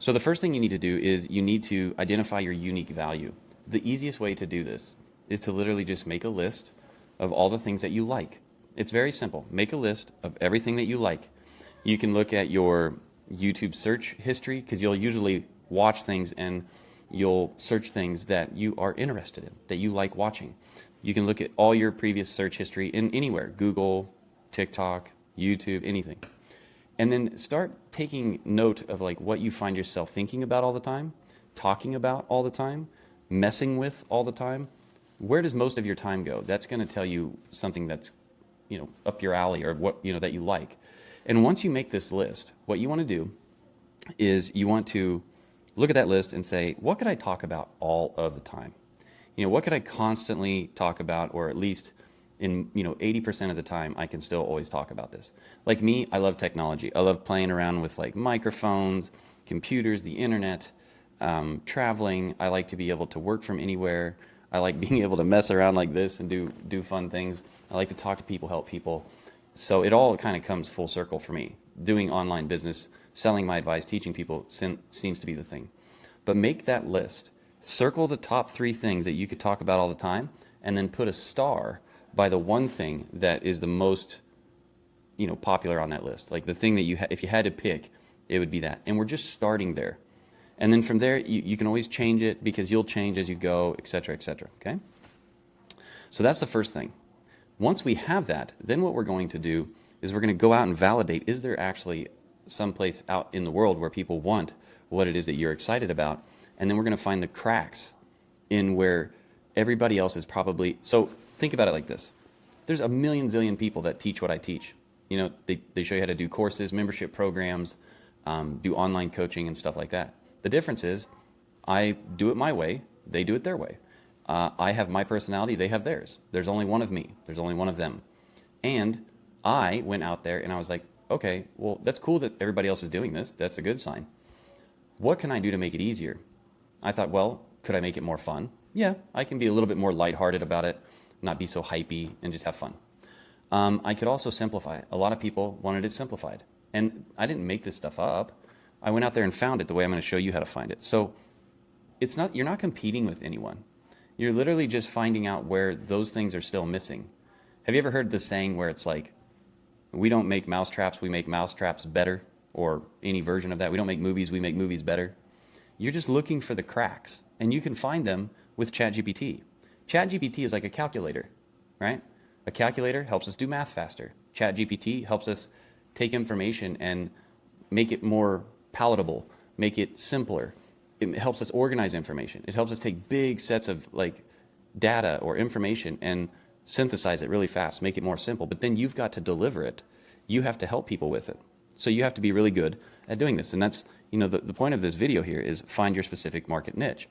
So the first thing you need to do is you need to identify your unique value. The easiest way to do this is to literally just make a list of all the things that you like. It's very simple. Make a list of everything that you like. You can look at your YouTube search history because you'll usually watch things and you'll search things that you are interested in, that you like watching. You can look at all your previous search history in anywhere, Google, TikTok, YouTube, anything. And then start taking note of like what you find yourself thinking about all the time, talking about all the time, messing with all the time. Where does most of your time go? That's going to tell you something that's, up your alley or what, that you like. And once you make this list, what you want to do is you want to look at that list and say, what could I talk about all of the time? What could I constantly talk about, or at least in 80% of the time I can still always talk about this. Like me, I love technology. I love playing around with like microphones, computers, the internet, traveling. I like to be able to work from anywhere. I like being able to mess around like this and do fun things. I like to talk to people, help people. So it all kind of comes full circle for me. Doing online business, selling my advice, teaching people seems to be the thing. But make that list. Circle the top 3 things that you could talk about all the time, and then put a star by the one thing that is the most, popular on that list. Like the thing that if you had to pick, it would be that. And we're just starting there. And then from there, you can always change it because you'll change as you go, et cetera, okay? So that's the first thing. Once we have that, then what we're going to do is we're going to go out and validate, is there actually someplace out in the world where people want what it is that you're excited about? And then we're going to find the cracks in where everybody else is probably. So think about it like this. There's a million zillion people that teach what I teach. They show you how to do courses, membership programs, do online coaching and stuff like that. The difference is I do it my way, they do it their way. I have my personality, they have theirs. There's only one of me, there's only one of them. And I went out there and I was like, okay, well, that's cool that everybody else is doing this. That's a good sign. What can I do to make it easier? I thought, well, could I make it more fun? Yeah, I can be a little bit more lighthearted about it, not be so hypey, and just have fun. I could also simplify it. A lot of people wanted it simplified. And I didn't make this stuff up. I went out there and found it the way I'm going to show you how to find it. So you're not competing with anyone. You're literally just finding out where those things are still missing. Have you ever heard the saying where it's like, we don't make mousetraps, we make mousetraps better, or any version of that? We don't make movies, we make movies better. You're just looking for the cracks, and you can find them with ChatGPT. ChatGPT is like a calculator, right? A calculator helps us do math faster. ChatGPT helps us take information and make it more palatable, make it simpler. It helps us organize information. It helps us take big sets of like data or information and synthesize it really fast, make it more simple. But then you've got to deliver it. You have to help people with it. So you have to be really good at doing this. And that's, the point of this video here is find your specific market niche.